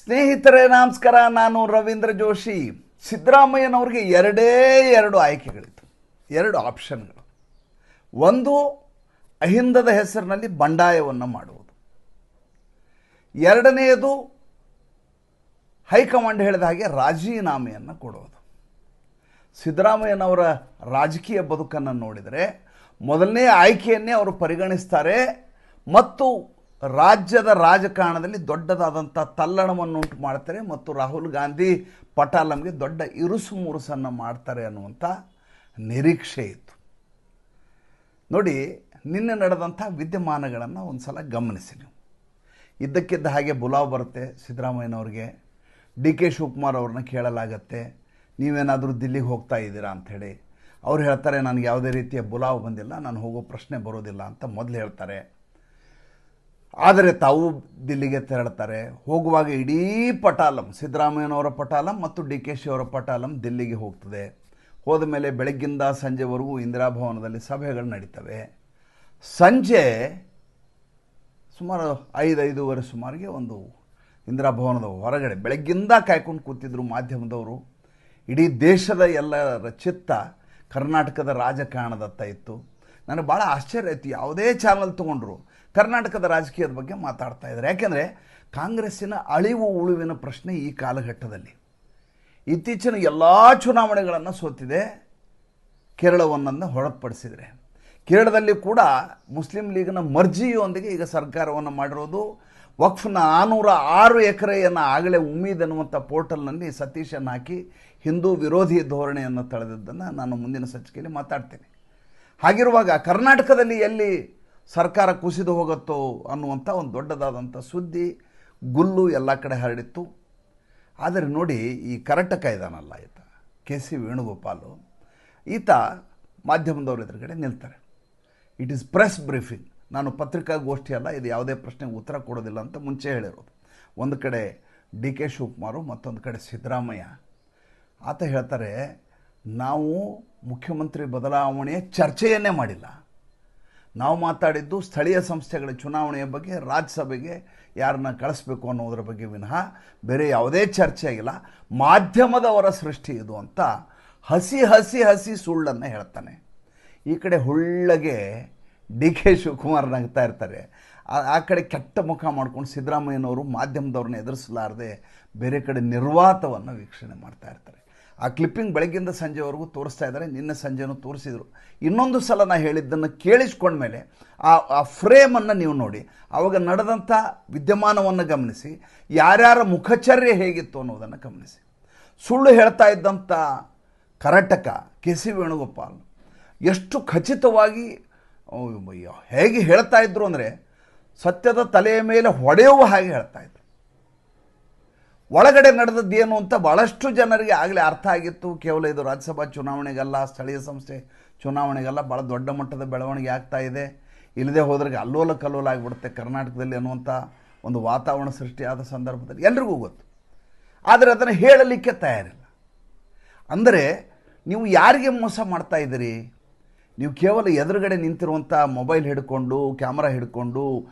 ಸ್ನೇಹಿತರೆ ನಮಸ್ಕಾರ. ನಾನು ರವೀಂದ್ರ ಜೋಶಿ. ಸಿದ್ದರಾಮಯ್ಯನವ್ರಿಗೆ ಎರಡು ಆಯ್ಕೆಗಳಿತ್ತು, ಎರಡು ಆಪ್ಷನ್ಗಳು. ಒಂದು, ಅಹಿಂದದ ಹೆಸರಿನಲ್ಲಿ ಬಂಡಾಯವನ್ನು ಮಾಡುವುದು. ಎರಡನೆಯದು, ಹೈಕಮಾಂಡ್ ಹೇಳಿದ ಹಾಗೆ ರಾಜೀನಾಮೆಯನ್ನು ಕೊಡುವುದು. ಸಿದ್ದರಾಮಯ್ಯನವರ ರಾಜಕೀಯ ಬದುಕನ್ನು ನೋಡಿದರೆ ಮೊದಲನೇ ಆಯ್ಕೆಯನ್ನೇ ಅವರು ಪರಿಗಣಿಸ್ತಾರೆ ಮತ್ತು ರಾಜ್ಯದ ರಾಜಕಾರಣದಲ್ಲಿ ದೊಡ್ಡದಾದಂಥ ತಲ್ಲಣವನ್ನುಂಟು ಮಾಡ್ತಾರೆ ಮತ್ತು ರಾಹುಲ್ ಗಾಂಧಿ ಪಟಾಲಂಗೆ ದೊಡ್ಡ ಇರುಸು ಮುರುಸನ್ನು ಮಾಡ್ತಾರೆ ಅನ್ನುವಂಥ ನಿರೀಕ್ಷೆ ಇತ್ತು. ನೋಡಿ, ನಿನ್ನೆ ನಡೆದಂಥ ವಿದ್ಯಮಾನಗಳನ್ನು ಒಂದು ಸಲ ಗಮನಿಸಿ ನೀವು. ಇದ್ದಕ್ಕಿದ್ದ ಹಾಗೆ ಬುಲಾವ್ ಬರುತ್ತೆ ಸಿದ್ದರಾಮಯ್ಯನವ್ರಿಗೆ. ಡಿ ಕೆ ಶಿವಕುಮಾರ್ ಅವ್ರನ್ನ ಕೇಳಲಾಗತ್ತೆ, ನೀವೇನಾದರೂ ದಿಲ್ಲಿಗೆ ಹೋಗ್ತಾ ಇದ್ದೀರಾ ಅಂಥೇಳಿ. ಅವ್ರು ಹೇಳ್ತಾರೆ, ನನಗೆ ಯಾವುದೇ ರೀತಿಯ ಬುಲಾವ್ ಬಂದಿಲ್ಲ, ನಾನು ಹೋಗೋ ಪ್ರಶ್ನೆ ಬರೋದಿಲ್ಲ ಅಂತ ಮೊದಲು ಹೇಳ್ತಾರೆ. ಆದರೆ ತಾವು ದಿಲ್ಲಿಗೆ ತೆರಳುತ್ತಾರೆ. ಹೋಗುವಾಗ ಇಡೀ ಪಟಾಲಂ, ಸಿದ್ದರಾಮಯ್ಯನವರ ಪಟಾಲಂ ಮತ್ತು ಡಿ ಕೆ ಶಿ ಅವರ ಪಟಾಲಂ ದಿಲ್ಲಿಗೆ ಹೋಗ್ತದೆ. ಹೋದ ಮೇಲೆ ಬೆಳಗ್ಗಿಂದ ಸಂಜೆವರೆಗೂ ಇಂದಿರಾ ಭವನದಲ್ಲಿ ಸಭೆಗಳು ನಡೀತವೆ. ಸಂಜೆ ಸುಮಾರು 5:05 ಸುಮಾರಿಗೆ ಒಂದು ಇಂದಿರಾ ಭವನದ ಹೊರಗಡೆ ಬೆಳಗ್ಗಿಂದ ಕಾಯ್ಕೊಂಡು ಕೂತಿದ್ರು ಮಾಧ್ಯಮದವರು. ಇಡೀ ದೇಶದ ಎಲ್ಲರ ಚಿತ್ತ ಕರ್ನಾಟಕದ ರಾಜಕಾರಣದತ್ತ ಇತ್ತು. ನನಗೆ ಭಾಳ ಆಶ್ಚರ್ಯ ಆಯಿತು. ಯಾವುದೇ ಚಾನಲ್ ತೊಗೊಂಡ್ರು ಕರ್ನಾಟಕದ ರಾಜಕೀಯದ ಬಗ್ಗೆ ಮಾತಾಡ್ತಾ ಇದ್ದಾರೆ. ಯಾಕೆಂದರೆ ಕಾಂಗ್ರೆಸ್ಸಿನ ಅಳಿವು ಉಳುವಿನ ಪ್ರಶ್ನೆ ಈ ಕಾಲಘಟ್ಟದಲ್ಲಿ. ಇತ್ತೀಚಿನ ಎಲ್ಲ ಚುನಾವಣೆಗಳನ್ನು ಸೋತಿದೆ, ಕೇರಳವನ್ನು ಹೊರತುಪಡಿಸಿದರೆ. ಕೇರಳದಲ್ಲಿ ಕೂಡ ಮುಸ್ಲಿಂ ಲೀಗ್ನ ಮರ್ಜಿಯೊಂದಿಗೆ ಈಗ ಸರ್ಕಾರವನ್ನು ಮಾಡಿರೋದು. ವಕ್ಫ್ನ 406 ಎಕರೆಯನ್ನು ಆಗಲೇ ಉಮೀದ್ ಅನ್ನುವಂಥ ಪೋರ್ಟಲ್ನಲ್ಲಿ ಸತೀಶನ್ನು ಹಾಕಿ ಹಿಂದೂ ವಿರೋಧಿ ಧೋರಣೆಯನ್ನು ತಳೆದದ್ದನ್ನು ನಾನು ಮುಂದಿನ ಸಂಚಿಕೆಯಲ್ಲಿ ಮಾತಾಡ್ತೇನೆ. ಹಾಗಿರುವಾಗ ಕರ್ನಾಟಕದಲ್ಲಿ ಎಲ್ಲಿ ಸರ್ಕಾರ ಕುಸಿದು ಹೋಗುತ್ತೋ ಅನ್ನುವಂಥ ಒಂದು ದೊಡ್ಡದಾದಂಥ ಸುದ್ದಿ ಗುಲ್ಲು ಎಲ್ಲ ಕಡೆ ಹರಡಿತ್ತು. ಆದರೆ ನೋಡಿ, ಈ ಕರಟಕ ಇದಾನಲ್ಲ ಈತ, ಕೆ ಸಿ ವೇಣುಗೋಪಾಲು, ಈತ ಮಾಧ್ಯಮದವ್ರ ಎದುರುಗಡೆ ನಿಲ್ತಾರೆ. ಇಟ್ ಈಸ್ ಪ್ರೆಸ್ ಬ್ರೀಫಿಂಗ್, ನಾನು ಪತ್ರಿಕಾಗೋಷ್ಠಿ ಅಲ್ಲ, ಇದು ಯಾವುದೇ ಪ್ರಶ್ನೆಗೆ ಉತ್ತರ ಕೊಡೋದಿಲ್ಲ ಅಂತ ಮುಂಚೆ ಹೇಳಿರೋದು. ಒಂದು ಕಡೆ ಡಿ ಕೆ ಶಿವಕುಮಾರು, ಮತ್ತೊಂದು ಕಡೆ ಸಿದ್ದರಾಮಯ್ಯ. ಆತ ಹೇಳ್ತಾರೆ, ನಾವು ಮುಖ್ಯಮಂತ್ರಿ ಬದಲಾವಣೆಯ ಚರ್ಚೆಯನ್ನೇ ಮಾಡಿಲ್ಲ. ನಾವು ಮಾತಾಡಿದ್ದು ಸ್ಥಳೀಯ ಸಂಸ್ಥೆಗಳ ಚುನಾವಣೆಯ ಬಗ್ಗೆ, ರಾಜ್ಯಸಭೆಗೆ ಯಾರನ್ನ ಕಳಿಸ್ಬೇಕು ಅನ್ನೋದ್ರ ಬಗ್ಗೆ ವಿನಃ ಬೇರೆ ಯಾವುದೇ ಚರ್ಚೆ ಆಗಿಲ್ಲ. ಮಾಧ್ಯಮದವರ ಸೃಷ್ಟಿ ಇದು ಅಂತ ಹಸಿ ಹಸಿ ಹಸಿ ಸುಳ್ಳನ್ನು ಹೇಳ್ತಾನೆ. ಈ ಕಡೆ ಹುಳ್ಳಗೆ ಡಿ ಕೆ ಶಿವಕುಮಾರ್ ನಗ್ತಾ ಇರ್ತಾರೆ. ಆ ಕಡೆ ಕೆಟ್ಟ ಮುಖ ಮಾಡ್ಕೊಂಡು ಸಿದ್ದರಾಮಯ್ಯನವರು ಮಾಧ್ಯಮದವ್ರನ್ನ ಎದುರಿಸಲಾರದೆ ಬೇರೆ ಕಡೆ ನಿರ್ವಾತವನ್ನು ವೀಕ್ಷಣೆ ಮಾಡ್ತಾ ಇರ್ತಾರೆ. ಆ ಕ್ಲಿಪ್ಪಿಂಗ್ ಬೆಳಗ್ಗಿಂದ ಸಂಜೆವರೆಗೂ ತೋರಿಸ್ತಾ ಇದ್ದಾರೆ. ನಿನ್ನೆ ಸಂಜೆನೂ ತೋರಿಸಿದರು. ಇನ್ನೊಂದು ಸಲ ನಾನು ಹೇಳಿದ್ದನ್ನು ಕೇಳಿಸ್ಕೊಂಡ್ಮೇಲೆ ಆ ಫ್ರೇಮನ್ನು ನೀವು ನೋಡಿ, ಆವಾಗ ನಡೆದಂಥ ವಿದ್ಯಮಾನವನ್ನು ಗಮನಿಸಿ, ಯಾರ್ಯಾರ ಮುಖಚರ್ಯೆ ಹೇಗಿತ್ತು ಅನ್ನೋದನ್ನು ಗಮನಿಸಿ. ಸುಳ್ಳು ಹೇಳ್ತಾ ಇದ್ದಂಥ ಕರಟಕ ಕೆ ಸಿ ವೇಣುಗೋಪಾಲ್ ಎಷ್ಟು ಖಚಿತವಾಗಿ ಹೇಗೆ ಹೇಳ್ತಾ ಇದ್ರು ಅಂದರೆ ಸತ್ಯದ ತಲೆಯ ಮೇಲೆ ಹೊಡೆಯುವ ಹಾಗೆ ಹೇಳ್ತಾ ಇದ್ರು. ಒಳಗಡೆ ನಡೆದದ್ದೇನು ಅಂತ ಭಾಳಷ್ಟು ಜನರಿಗೆ ಆಗಲೇ ಅರ್ಥ ಆಗಿತ್ತು. ಕೇವಲ ಇದು ರಾಜ್ಯಸಭಾ ಚುನಾವಣೆಗಲ್ಲ, ಸ್ಥಳೀಯ ಸಂಸ್ಥೆ ಚುನಾವಣೆಗಲ್ಲ, ಭಾಳ ದೊಡ್ಡ ಮಟ್ಟದ ಬೆಳವಣಿಗೆ ಆಗ್ತಾ ಇದೆ. ಇಲ್ಲದೆ ಹೋದ್ರಿಗೆ ಅಲ್ಲೋಲ ಕಲ್ಲೋಲ ಆಗಿಬಿಡುತ್ತೆ ಕರ್ನಾಟಕದಲ್ಲಿ ಅನ್ನುವಂಥ ಒಂದು ವಾತಾವರಣ ಸೃಷ್ಟಿಯಾದ ಸಂದರ್ಭದಲ್ಲಿ ಎಲ್ರಿಗೂ ಗೊತ್ತು. ಆದರೆ ಅದನ್ನು ಹೇಳಲಿಕ್ಕೆ ತಯಾರಿಲ್ಲ. ಅಂದರೆ ನೀವು ಯಾರಿಗೆ ಮೋಸ ಮಾಡ್ತಾ ಇದ್ದೀರಿ? ನೀವು ಕೇವಲ ಎದುರುಗಡೆ ನಿಂತಿರುವಂಥ ಮೊಬೈಲ್ ಹಿಡ್ಕೊಂಡು, ಕ್ಯಾಮ್ರಾ ಹಿಡ್ಕೊಂಡು,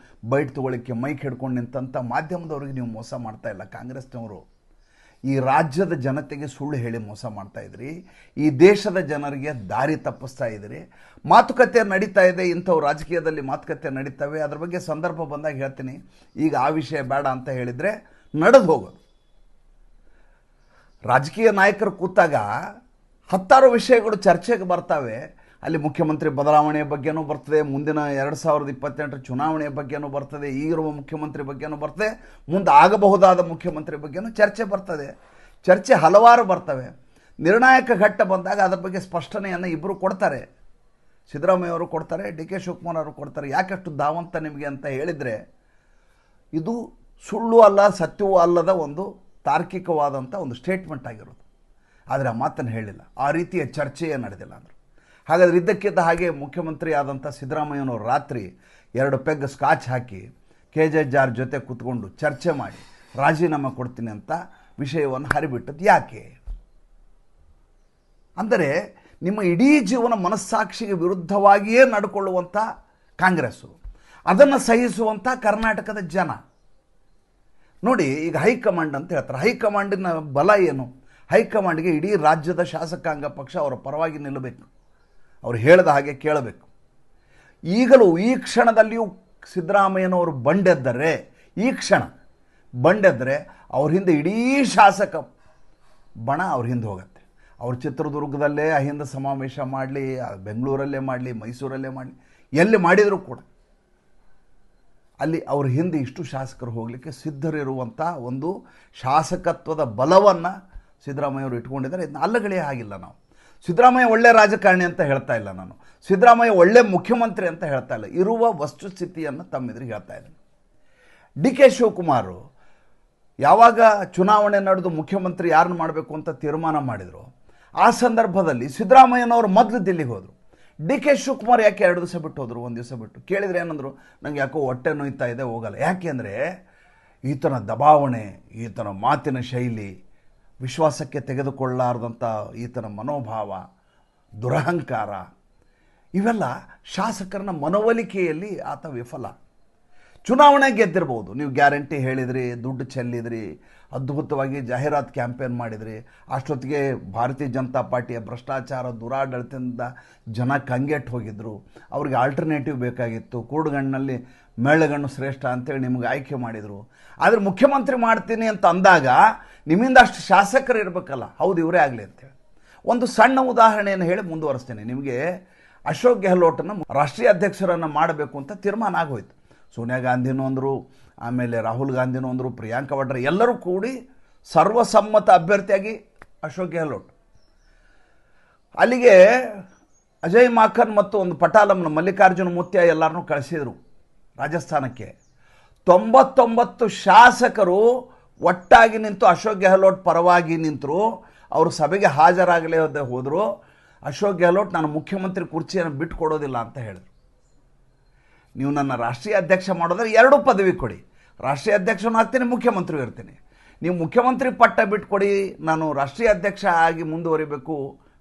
ಬೈಟ್ ತೊಗೊಳ್ಳಿಕ್ಕೆ ಮೈಕ್ ಹಿಡ್ಕೊಂಡು ನಿಂತಂಥ ಮಾಧ್ಯಮದವ್ರಿಗೆ ನೀವು ಮೋಸ ಮಾಡ್ತಾ ಇಲ್ಲ. ಕಾಂಗ್ರೆಸ್ನವರು ಈ ರಾಜ್ಯದ ಜನತೆಗೆ ಸುಳ್ಳು ಹೇಳಿ ಮೋಸ ಮಾಡ್ತಾ ಇದ್ರಿ. ಈ ದೇಶದ ಜನರಿಗೆ ದಾರಿ ತಪ್ಪಿಸ್ತಾ ಇದ್ರಿ. ಮಾತುಕತೆ ನಡೀತಾ ಇದೆ, ಇಂಥವು ರಾಜಕೀಯದಲ್ಲಿ ಮಾತುಕತೆ ನಡೀತವೆ. ಅದ್ರ ಬಗ್ಗೆ ಸಂದರ್ಭ ಬಂದಾಗ ಹೇಳ್ತೀನಿ. ಈಗ ಆ ವಿಷಯ ಬೇಡ ಅಂತ ಹೇಳಿದರೆ ನಡೆದು ಹೋಗೋದು. ರಾಜಕೀಯ ನಾಯಕರು ಕೂತಾಗ 10 ವಿಷಯಗಳು ಚರ್ಚೆಗೆ ಬರ್ತವೆ. ಅಲ್ಲಿ ಮುಖ್ಯಮಂತ್ರಿ ಬದಲಾವಣೆಯ ಬಗ್ಗೆನೂ ಬರ್ತದೆ, ಮುಂದಿನ 2028 ಚುನಾವಣೆಯ ಬಗ್ಗೆನೂ ಬರ್ತದೆ, ಈಗಿರುವ ಮುಖ್ಯಮಂತ್ರಿ ಬಗ್ಗೆನೂ ಬರ್ತದೆ, ಮುಂದೆ ಆಗಬಹುದಾದ ಮುಖ್ಯಮಂತ್ರಿ ಬಗ್ಗೆನೂ ಚರ್ಚೆ ಬರ್ತದೆ. ಚರ್ಚೆ ಹಲವಾರು ಬರ್ತವೆ. ನಿರ್ಣಾಯಕ ಘಟ್ಟ ಬಂದಾಗ ಅದರ ಬಗ್ಗೆ ಸ್ಪಷ್ಟನೆಯನ್ನು ಇಬ್ಬರು ಕೊಡ್ತಾರೆ. ಸಿದ್ದರಾಮಯ್ಯ ಅವರು ಕೊಡ್ತಾರೆ, ಡಿ ಕೆ ಶಿವಕುಮಾರ್ ಅವರು ಕೊಡ್ತಾರೆ. ಯಾಕಷ್ಟು ಧಾವಂತ ನಿಮಗೆ ಅಂತ ಹೇಳಿದರೆ, ಇದು ಸುಳ್ಳು ಅಲ್ಲ, ಸತ್ಯವೂ ಅಲ್ಲದ ಒಂದು ತಾರ್ಕಿಕವಾದಂಥ ಒಂದು ಸ್ಟೇಟ್ಮೆಂಟ್ ಆಗಿರೋದು. ಆದರೆ ಆ ಮಾತನ್ನು ಹೇಳಿಲ್ಲ, ಆ ರೀತಿಯ ಚರ್ಚೆಯೇ ನಡೆದಿಲ್ಲ ಅಂದರು. ಹಾಗಾದರೆ ಇದ್ದಕ್ಕಿದ್ದ ಹಾಗೆ ಮುಖ್ಯಮಂತ್ರಿ ಆದಂಥ ಸಿದ್ದರಾಮಯ್ಯನವರು ರಾತ್ರಿ 2 ಪೆಗ್ ಸ್ಕಾಚ್ ಹಾಕಿ KJ ಜಾರ್ಜ್ ಜೊತೆ ಕೂತ್ಕೊಂಡು ಚರ್ಚೆ ಮಾಡಿ ರಾಜೀನಾಮೆ ಕೊಡ್ತೀನಿ ಅಂತ ವಿಷಯವನ್ನು ಹರಿಬಿಟ್ಟದ್ದು ಯಾಕೆ? ಅಂದರೆ ನಿಮ್ಮ ಇಡೀ ಜೀವನ ಮನಸ್ಸಾಕ್ಷಿಗೆ ವಿರುದ್ಧವಾಗಿಯೇ ನಡ್ಕೊಳ್ಳುವಂಥ ಕಾಂಗ್ರೆಸ್ಸು, ಅದನ್ನು ಸಹಿಸುವಂಥ ಕರ್ನಾಟಕದ ಜನ. ನೋಡಿ, ಈಗ ಹೈಕಮಾಂಡ್ ಅಂತ ಹೇಳ್ತಾರೆ. ಹೈಕಮಾಂಡಿನ ಬಲ ಏನು? ಹೈಕಮಾಂಡ್ಗೆ ಇಡೀ ರಾಜ್ಯದ ಶಾಸಕಾಂಗ ಪಕ್ಷ ಅವರ ಪರವಾಗಿ ನಿಲ್ಲಬೇಕು, ಅವ್ರು ಹೇಳಿದ ಹಾಗೆ ಕೇಳಬೇಕು. ಈಗಲೂ ಈ ಕ್ಷಣದಲ್ಲಿಯೂ ಸಿದ್ದರಾಮಯ್ಯನವರು ಬಂಡೆದ್ದರೆ, ಈ ಕ್ಷಣ ಬಂಡೆದ್ದರೆ ಅವ್ರ ಹಿಂದೆ ಇಡೀ ಶಾಸಕ ಬಣ ಅವ್ರ ಹಿಂದೆ ಹೋಗುತ್ತೆ. ಅವ್ರು ಚಿತ್ರದುರ್ಗದಲ್ಲೇ ಅಹಿಂದ ಸಮಾವೇಶ ಮಾಡಲಿ, ಬೆಂಗಳೂರಲ್ಲೇ ಮಾಡಲಿ, ಮೈಸೂರಲ್ಲೇ ಮಾಡಲಿ, ಎಲ್ಲಿ ಮಾಡಿದರೂ ಕೂಡ ಅಲ್ಲಿ ಅವ್ರ ಹಿಂದೆ ಇಷ್ಟು ಶಾಸಕರು ಹೋಗಲಿಕ್ಕೆ ಸಿದ್ಧರಿರುವಂಥ ಒಂದು ಶಾಸಕತ್ವದ ಬಲವನ್ನು ಸಿದ್ದರಾಮಯ್ಯವರು ಇಟ್ಕೊಂಡಿದ್ದಾರೆ. ಇದನ್ನ ಅಲ್ಲಗಳೇ ಆಗಿಲ್ಲ. ನಾವು ಸಿದ್ದರಾಮಯ್ಯ ಒಳ್ಳೆ ರಾಜಕಾರಣಿ ಅಂತ ಹೇಳ್ತಾ ಇಲ್ಲ, ನಾನು ಸಿದ್ದರಾಮಯ್ಯ ಒಳ್ಳೆ ಮುಖ್ಯಮಂತ್ರಿ ಅಂತ ಹೇಳ್ತಾ ಇಲ್ಲ, ಇರುವ ವಸ್ತುಸ್ಥಿತಿಯನ್ನು ತಮ್ಮೆದುರಿಗೆ ಹೇಳ್ತಾ ಇದ್ದೀನಿ. ಡಿ ಕೆ ಶಿವಕುಮಾರ್ ಯಾವಾಗ ಚುನಾವಣೆ ನಡೆದು ಮುಖ್ಯಮಂತ್ರಿ ಯಾರನ್ನು ಮಾಡಬೇಕು ಅಂತ ತೀರ್ಮಾನ ಮಾಡಿದರು, ಆ ಸಂದರ್ಭದಲ್ಲಿ ಸಿದ್ದರಾಮಯ್ಯನವರು ಮೊದಲು ದಿಲ್ಲಿಗೆ ಹೋದರು. ಡಿ ಕೆ ಶಿವಕುಮಾರ್ ಯಾಕೆ 2 ದಿವಸ ಬಿಟ್ಟು ಹೋದರು, 1 ದಿವಸ ಬಿಟ್ಟು? ಕೇಳಿದರೆ ಏನಂದರು, ನನಗೆ ಯಾಕೋ ಹೊಟ್ಟೆ ನೋಯ್ತಾ ಇದೆ, ಹೋಗಲ್ಲ. ಯಾಕೆ ಅಂದರೆ ಈತನ ದಬಾವಣೆ, ಈತನ ಮಾತಿನ ಶೈಲಿ, ವಿಶ್ವಾಸಕ್ಕೆ ತೆಗೆದುಕೊಳ್ಳಾರ್ದಂಥ ಈತನ ಮನೋಭಾವ, ದುರಹಂಕಾರ, ಇವೆಲ್ಲ ಶಾಸಕರನ್ನ ಮನವೊಲಿಕೆಯಲ್ಲಿ ಆತ ವಿಫಲ. ಚುನಾವಣೆ ಗೆದ್ದಿರ್ಬೋದು, ನೀವು ಗ್ಯಾರಂಟಿ ಹೇಳಿದ್ರಿ, ದುಡ್ಡು ಚೆಲ್ಲಿದ್ರಿ, ಅದ್ಭುತವಾಗಿ ಜಾಹೀರಾತು ಕ್ಯಾಂಪೇನ್ ಮಾಡಿದ್ರಿ. ಅಷ್ಟೊತ್ತಿಗೆ ಭಾರತೀಯ ಜನತಾ ಪಾರ್ಟಿಯ ಭ್ರಷ್ಟಾಚಾರ ದುರಾಡಳಿತದಿಂದ ಜನ ಕಂಗೆಟ್ಟು ಹೋಗಿದ್ದರು. ಅವ್ರಿಗೆ ಆಲ್ಟರ್ನೇಟಿವ್ ಬೇಕಾಗಿತ್ತು. ಕೂಡುಗಣ್ಣಿನಲ್ಲಿ ಮೇಳಗಣ್ಣು ಶ್ರೇಷ್ಠ ಅಂತೇಳಿ ನಿಮಗೆ ಆಯ್ಕೆ ಮಾಡಿದರು. ಆದರೆ ಮುಖ್ಯಮಂತ್ರಿ ಮಾಡ್ತೀನಿ ಅಂತ ಅಂದಾಗ ನಿಮ್ಮಿಂದ ಅಷ್ಟು ಶಾಸಕರು ಇರಬೇಕಲ್ಲ, ಹೌದು ಇವರೇ ಆಗಲಿ ಅಂತೇಳಿ ಒಂದು ಸಣ್ಣ ಉದಾಹರಣೆಯನ್ನು ಹೇಳಿ ಮುಂದುವರಿಸ್ತೇನೆ. ನಿಮಗೆ ಅಶೋಕ್ ಗೆಹ್ಲೋಟನ್ನು ರಾಷ್ಟ್ರೀಯ ಅಧ್ಯಕ್ಷರನ್ನು ಮಾಡಬೇಕು ಅಂತ ತೀರ್ಮಾನ ಆಗೋಯ್ತು. ಸೋನಿಯಾ ಗಾಂಧಿನೂ ಅಂದರು, ಆಮೇಲೆ ರಾಹುಲ್ ಗಾಂಧಿನೂ ಅಂದರು, ಪ್ರಿಯಾಂಕಾ ವಾಡ್ರಾ ಎಲ್ಲರೂ ಕೂಡಿ ಸರ್ವಸಮ್ಮತ ಅಭ್ಯರ್ಥಿಯಾಗಿ ಅಶೋಕ್ ಗೆಹ್ಲೋಟ್. ಅಲ್ಲಿಗೆ ಅಜಯ್ ಮಾಕನ್ ಮತ್ತು ಒಂದು ಪಟಾಲಂನ ಮಲ್ಲಿಕಾರ್ಜುನ ಮುತ್ಯ ಎಲ್ಲರನ್ನೂ ಕಳಿಸಿದರು ರಾಜಸ್ಥಾನಕ್ಕೆ. 99 ಶಾಸಕರು ಒಟ್ಟಾಗಿ ನಿಂತು ಅಶೋಕ್ ಗೆಹ್ಲೋಟ್ ಪರವಾಗಿ ನಿಂತರು. ಅವರು ಸಭೆಗೆ ಹಾಜರಾಗಲೇ ಹೋದರು. ಅಶೋಕ್ ಗೆಹ್ಲೋಟ್ ನಾನು ಮುಖ್ಯಮಂತ್ರಿ ಕುರ್ಚಿಯನ್ನು ಬಿಟ್ಟು ಕೊಡೋದಿಲ್ಲ ಅಂತ ಹೇಳಿದರು. ನೀವು ನನ್ನ ರಾಷ್ಟ್ರೀಯ ಅಧ್ಯಕ್ಷ ಮಾಡೋದ್ರೆ 2 ಪದವಿ ಕೊಡಿ, ರಾಷ್ಟ್ರೀಯ ಅಧ್ಯಕ್ಷನೂ ಆಗ್ತೀನಿ, ಮುಖ್ಯಮಂತ್ರಿ ಇರ್ತೀನಿ. ನೀವು ಮುಖ್ಯಮಂತ್ರಿ ಪಟ್ಟ ಬಿಟ್ಕೊಡಿ, ನಾನು ರಾಷ್ಟ್ರೀಯ ಅಧ್ಯಕ್ಷ ಆಗಿ ಮುಂದುವರಿಬೇಕು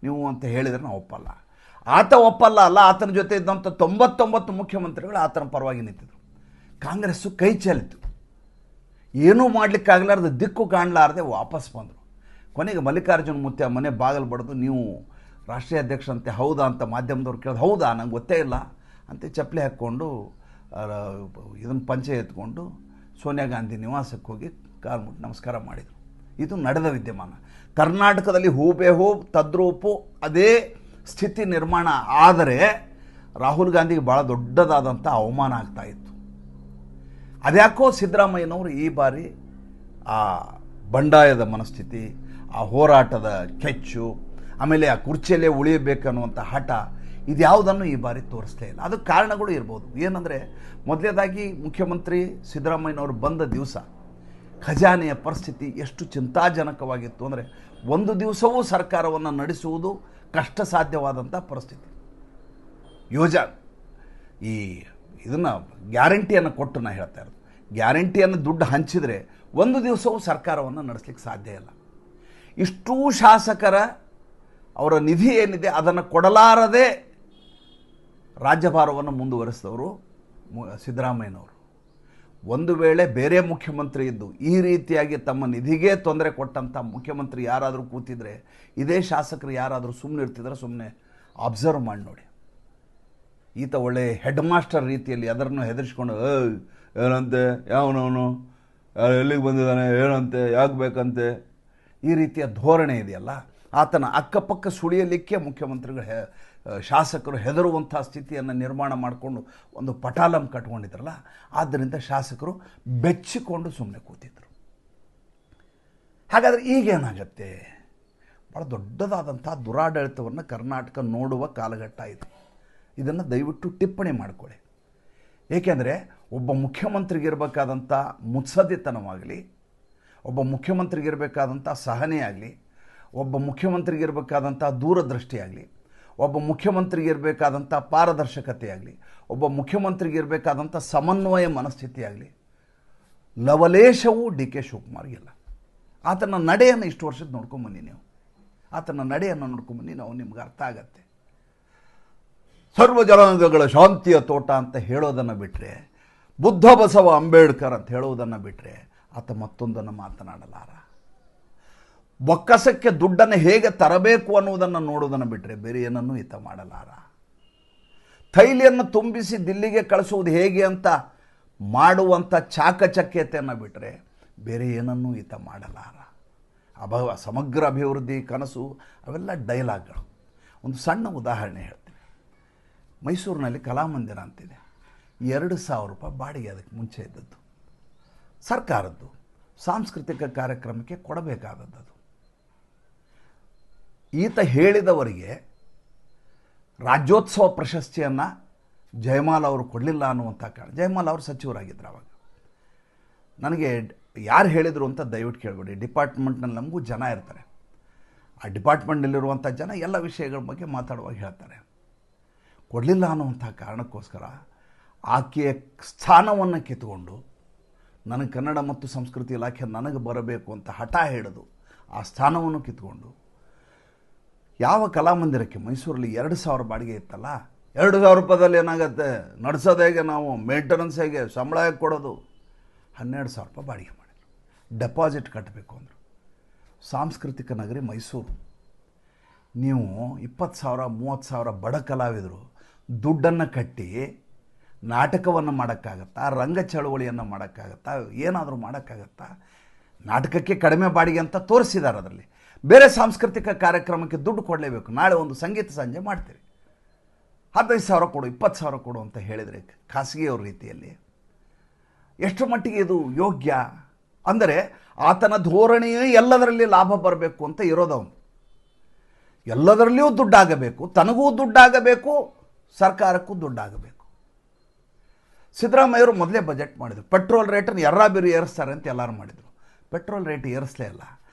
ನೀವು ಅಂತ ಹೇಳಿದರೆ ನಾನು ಒಪ್ಪಲ್ಲ. ಆತ ಒಪ್ಪಲ್ಲ ಅಲ್ಲ, ಆತನ ಜೊತೆ ಇದ್ದಂಥ 99 ಮುಖ್ಯಮಂತ್ರಿಗಳು ಆತನ ಪರವಾಗಿ ನಿಂತಿದ್ರು. ಕಾಂಗ್ರೆಸ್ಸು ಕೈ ಚೆಲ್ಲಿತು, ಏನೂ ಮಾಡಲಿಕ್ಕಾಗಲಾರ್ದು, ದಿಕ್ಕು ಕಾಣಲಾರದೆ ವಾಪಸ್ ಬಂದರು. ಕೊನೆಗೆ ಮಲ್ಲಿಕಾರ್ಜುನ ಮುತ್ಯ ಮನೆ ಬಾಗಿಲು ಬಡಿದು, ನೀವು ರಾಷ್ಟ್ರೀಯ ಅಧ್ಯಕ್ಷ ಅಂತೆ, ಹೌದಾ ಅಂತ ಮಾಧ್ಯಮದವ್ರು ಕೇಳಿದ್ರು. ಹೌದಾ, ನಂಗೆ ಗೊತ್ತೇ ಇಲ್ಲ ಅಂತ ಚಪ್ಪಲಿ ಹಾಕ್ಕೊಂಡು ಇದನ್ನು ಪಂಚೆ ಎತ್ಕೊಂಡು ಸೋನಿಯಾ ಗಾಂಧಿ ನಿವಾಸಕ್ಕೆ ಹೋಗಿ ಕಾಲು ಮುಟ್ಟಿ ನಮಸ್ಕಾರ ಮಾಡಿದರು. ಇದು ನಡೆದ ವಿದ್ಯಮಾನ. ಕರ್ನಾಟಕದಲ್ಲಿ ಹೂಬೇಹೂ ತದ್ರೂಪು ಅದೇ ಸ್ಥಿತಿ ನಿರ್ಮಾಣ ಆದರೆ ರಾಹುಲ್ ಗಾಂಧಿಗೆ ಭಾಳ ದೊಡ್ಡದಾದಂಥ ಅವಮಾನ ಆಗ್ತಾಯಿತ್ತು. ಅದ್ಯಾಕೋ ಸಿದ್ದರಾಮಯ್ಯನವರು ಈ ಬಾರಿ ಆ ಬಂಡಾಯದ ಮನಸ್ಥಿತಿ, ಆ ಹೋರಾಟದ ಕೆಚ್ಚು, ಆಮೇಲೆ ಆ ಕುರ್ಚಿಯಲ್ಲೇ ಉಳಿಯಬೇಕನ್ನುವಂಥ ಹಠ, ಇದ್ಯಾವುದನ್ನು ಈ ಬಾರಿ ತೋರಿಸ್ತೇ ಇಲ್ಲ. ಅದಕ್ಕೆ ಕಾರಣಗಳು ಇರ್ಬೋದು. ಏನಂದರೆ, ಮೊದಲನೇದಾಗಿ ಮುಖ್ಯಮಂತ್ರಿ ಸಿದ್ದರಾಮಯ್ಯನವರು ಬಂದ ದಿವಸ ಖಜಾನೆಯ ಪರಿಸ್ಥಿತಿ ಎಷ್ಟು ಚಿಂತಾಜನಕವಾಗಿತ್ತು ಅಂದರೆ, ಒಂದು ದಿವಸವೂ ಸರ್ಕಾರವನ್ನು ನಡೆಸುವುದು ಕಷ್ಟ ಸಾಧ್ಯವಾದಂಥ ಪರಿಸ್ಥಿತಿ. ಇದನ್ನು ಗ್ಯಾರಂಟಿಯನ್ನು ಕೊಟ್ಟು ನಾನು ಹೇಳ್ತಾ ಇರೋದು, ಗ್ಯಾರಂಟಿಯನ್ನು ದುಡ್ಡು ಹಂಚಿದರೆ ಒಂದು ದಿವಸವೂ ಸರ್ಕಾರವನ್ನು ನಡೆಸಲಿಕ್ಕೆ ಸಾಧ್ಯ ಇಲ್ಲ. ಇಷ್ಟೂ ಶಾಸಕರ ಅವರ ನಿಧಿ ಏನಿದೆ ಅದನ್ನು ಕೊಡಲಾರದೆ ರಾಜ್ಯಭಾರವನ್ನು ಮುಂದುವರಿಸಿದವರು ಸಿದ್ದರಾಮಯ್ಯನವರು. ಒಂದು ವೇಳೆ ಬೇರೆ ಮುಖ್ಯಮಂತ್ರಿ ಇದ್ದು ಈ ರೀತಿಯಾಗಿ ತಮ್ಮ ನಿಧಿಗೆ ತೊಂದರೆ ಕೊಟ್ಟಂಥ ಮುಖ್ಯಮಂತ್ರಿ ಯಾರಾದರೂ ಕೂತಿದ್ರೆ, ಇದೇ ಶಾಸಕರು ಯಾರಾದರೂ ಸುಮ್ಮನೆ ಇರ್ತಿದ್ರೆ ಸುಮ್ಮನೆ ಅಬ್ಸರ್ವ್ ಮಾಡಿ ನೋಡಿ. ಈತ ಒಳ್ಳೆ ಹೆಡ್ ಮಾಸ್ಟರ್ ರೀತಿಯಲ್ಲಿ ಅದನ್ನು ಹೆದರಿಸ್ಕೊಂಡು, ಏನಂತೆ, ಯಾವನವನು, ಎಲ್ಲಿಗೆ ಬಂದಿದ್ದಾನೆ, ಏನಂತೆ, ಯಾಕೆ ಬೇಕಂತೆ, ಈ ರೀತಿಯ ಧೋರಣೆ ಇದೆಯಲ್ಲ, ಆತನ ಅಕ್ಕಪಕ್ಕ ಸುಳಿಯಲಿಕ್ಕೆ ಮುಖ್ಯಮಂತ್ರಿಗಳು ಶಾಸಕರು ಹೆದರುವಂಥ ಸ್ಥಿತಿಯನ್ನು ನಿರ್ಮಾಣ ಮಾಡಿಕೊಂಡು ಒಂದು ಪಟಾಲಂ ಕಟ್ಕೊಂಡಿದ್ರಲ್ಲ, ಆದ್ದರಿಂದ ಶಾಸಕರು ಬೆಚ್ಚಿಕೊಂಡು ಸುಮ್ಮನೆ ಕೂತಿದ್ರು. ಹಾಗಾದರೆ ಈಗೇನಾಗತ್ತೆ? ಭಾಳ ದೊಡ್ಡದಾದಂಥ ದುರಾಡಳಿತವನ್ನು ಕರ್ನಾಟಕ ನೋಡುವ ಕಾಲಘಟ್ಟ ಇದು. ಇದನ್ನು ದಯವಿಟ್ಟು ಟಿಪ್ಪಣಿ ಮಾಡಿಕೊಳ್ಳಿ. ಏಕೆಂದರೆ ಒಬ್ಬ ಮುಖ್ಯಮಂತ್ರಿಗಿರಬೇಕಾದಂಥ ಮುತ್ಸದ್ದಿತನವಾಗಲಿ, ಒಬ್ಬ ಮುಖ್ಯಮಂತ್ರಿಗಿರಬೇಕಾದಂಥ ಸಹನೆ ಆಗಲಿ, ಒಬ್ಬ ಮುಖ್ಯಮಂತ್ರಿಗಿರಬೇಕಾದಂಥ ದೂರದೃಷ್ಟಿಯಾಗಲಿ, ಒಬ್ಬ ಮುಖ್ಯಮಂತ್ರಿಗಿರಬೇಕಾದಂಥ ಪಾರದರ್ಶಕತೆಯಾಗಲಿ, ಒಬ್ಬ ಮುಖ್ಯಮಂತ್ರಿಗಿರಬೇಕಾದಂಥ ಸಮನ್ವಯ ಮನಸ್ಥಿತಿಯಾಗಲಿ ಲವಲೇಶವೂ ಡಿ ಕೆ ಶಿವಕುಮಾರ್ಗಿಲ್ಲ. ಆತನ ನಡೆಯನ್ನು ಇಷ್ಟು ವರ್ಷದ ನೋಡ್ಕೊಂಬನ್ನಿ ನೀವು, ಆತನ ನಡೆಯನ್ನು ನೋಡ್ಕೊಂಬನ್ನಿ, ನಾವು ನಿಮ್ಗೆ ಅರ್ಥ ಆಗತ್ತೆ. ಸರ್ವ ಜನಾಂಗಗಳ ಶಾಂತಿಯ ತೋಟ ಅಂತ ಹೇಳೋದನ್ನು ಬಿಟ್ಟರೆ, ಬುದ್ಧ ಬಸವ ಅಂಬೇಡ್ಕರ್ ಅಂತ ಹೇಳೋದನ್ನು ಬಿಟ್ಟರೆ ಆತ ಮತ್ತೊಂದನ್ನು ಮಾತನಾಡಲಾರ. ಬೊಕ್ಕಸಕ್ಕೆ ದುಡ್ಡನ್ನು ಹೇಗೆ ತರಬೇಕು ಅನ್ನುವುದನ್ನು ನೋಡುವುದನ್ನು ಬಿಟ್ಟರೆ ಬೇರೆ ಏನನ್ನೂ ಈತ ಮಾಡಲಾರ. ಥೈಲಿಯನ್ನು ತುಂಬಿಸಿ ದಿಲ್ಲಿಗೆ ಕಳಿಸುವುದು ಹೇಗೆ ಅಂತ ಮಾಡುವಂಥ ಚಾಕಚಕ್ಯತೆಯನ್ನು ಬಿಟ್ಟರೆ ಬೇರೆ ಏನನ್ನೂ ಈತ ಮಾಡಲಾರ. ಸಮಗ್ರ ಅಭಿವೃದ್ಧಿ ಕನಸು ಅವೆಲ್ಲ ಡೈಲಾಗ್ಗಳು. ಒಂದು ಸಣ್ಣ ಉದಾಹರಣೆ ಹೇಳ್ತೀನಿ. ಮೈಸೂರಿನಲ್ಲಿ ಕಲಾಮಂದಿರ ಅಂತಿದೆ. 2,000 ರೂಪಾಯಿ ಬಾಡಿಗೆ ಅದಕ್ಕೆ ಮುಂಚೆ ಇದ್ದದ್ದು, ಸರ್ಕಾರದ್ದು, ಸಾಂಸ್ಕೃತಿಕ ಕಾರ್ಯಕ್ರಮಕ್ಕೆ ಕೊಡಬೇಕಾದದ್ದು. ಈತ ಹೇಳಿದವರಿಗೆ ರಾಜ್ಯೋತ್ಸವ ಪ್ರಶಸ್ತಿಯನ್ನು ಜಯಮಾಲ್ ಅವರು ಕೊಡಲಿಲ್ಲ ಅನ್ನುವಂಥ ಕಾರಣ. ಜಯಮಾಲ್ ಅವರು ಸಚಿವರಾಗಿದ್ದರು ಆವಾಗ. ನನಗೆ ಯಾರು ಹೇಳಿದರು ಅಂತ ದಯವಿಟ್ಟು ಕೇಳಬೇಡಿ. ಡಿಪಾರ್ಟ್ಮೆಂಟ್ನಲ್ಲಿ ನಮಗೂ ಜನ ಇರ್ತಾರೆ. ಆ ಡಿಪಾರ್ಟ್ಮೆಂಟ್ನಲ್ಲಿರುವಂಥ ಜನ ಎಲ್ಲ ವಿಷಯಗಳ ಬಗ್ಗೆ ಮಾತಾಡುವಾಗ ಹೇಳ್ತಾರೆ. ಕೊಡಲಿಲ್ಲ ಅನ್ನುವಂಥ ಕಾರಣಕ್ಕೋಸ್ಕರ ಆಕೆಯ ಸ್ಥಾನವನ್ನು ಕಿತ್ಕೊಂಡು ನನಗೆ ಕನ್ನಡ ಮತ್ತು ಸಂಸ್ಕೃತಿ ಇಲಾಖೆ ನನಗೆ ಬರಬೇಕು ಅಂತ ಹಠ ಹಿಡಿದು ಆ ಸ್ಥಾನವನ್ನು ಕಿತ್ಕೊಂಡು ಯಾವ ಕಲಾಮಂದಿರಕ್ಕೆ ಮೈಸೂರಲ್ಲಿ 2,000 ಬಾಡಿಗೆ ಇತ್ತಲ್ಲ, 2,000 ರೂಪಾಯಿದಲ್ಲಿ ಏನಾಗುತ್ತೆ, ನಡೆಸೋದು ಹೇಗೆ, ನಾವು ಮೇಂಟೆನೆನ್ಸ್ ಹೇಗೆ, ಸಂಬಳ ಹೇಗೆ ಕೊಡೋದು, 12,000 ರೂಪಾಯಿ ಬಾಡಿಗೆ ಮಾಡಿದ್ರು. ಡೆಪಾಸಿಟ್ ಕಟ್ಟಬೇಕು ಅಂದರು. ಸಾಂಸ್ಕೃತಿಕ ನಗರಿ ಮೈಸೂರು. ನೀವು 20,000 30,000 ಬಡ ಕಲಾವಿದರು ದುಡ್ಡನ್ನು ಕಟ್ಟಿ ನಾಟಕವನ್ನು ಮಾಡೋಕ್ಕಾಗತ್ತಾ, ರಂಗ ಚಳವಳಿಯನ್ನು ಮಾಡೋಕ್ಕಾಗತ್ತಾ, ಏನಾದರೂ ಮಾಡೋಕ್ಕಾಗತ್ತಾ? ನಾಟಕಕ್ಕೆ ಕಡಿಮೆ ಬಾಡಿಗೆ ಅಂತ ತೋರಿಸಿದ್ದಾರೆ. ಅದರಲ್ಲಿ ಬೇರೆ ಸಾಂಸ್ಕೃತಿಕ ಕಾರ್ಯಕ್ರಮಕ್ಕೆ ದುಡ್ಡು ಕೊಡಲೇಬೇಕು. ನಾಳೆ ಒಂದು ಸಂಗೀತ ಸಂಜೆ ಮಾಡ್ತೀವಿ, 15,000 ಕೊಡು, 20,000 ಕೊಡು ಅಂತ ಹೇಳಿದರೆ ಖಾಸಗಿಯವ್ರ ರೀತಿಯಲ್ಲಿ ಎಷ್ಟು ಮಟ್ಟಿಗೆ ಇದು ಯೋಗ್ಯ? ಅಂದರೆ ಆತನ ಧೋರಣೆಯೇ ಎಲ್ಲದರಲ್ಲಿ ಲಾಭ ಬರಬೇಕು ಅಂತ ಇರೋದವನು. ಎಲ್ಲದರಲ್ಲಿಯೂ ದುಡ್ಡಾಗಬೇಕು, ತನಗೂ ದುಡ್ಡಾಗಬೇಕು, ಸರ್ಕಾರಕ್ಕೂ ದುಡ್ಡಾಗಬೇಕು. ಸಿದ್ದರಾಮಯ್ಯವರು ಮೊದಲೇ ಬಜೆಟ್ ಮಾಡಿದರು. ಪೆಟ್ರೋಲ್ ರೇಟನ್ನು ಎರ್ರಾಬಿರಿ ಏರಿಸ್ತಾರೆ ಅಂತ ಎಲ್ಲರೂ ಮಾಡಿದರು. ಪೆಟ್ರೋಲ್ ರೇಟ್ ಏರಿಸಲೇ ಇಲ್ಲ.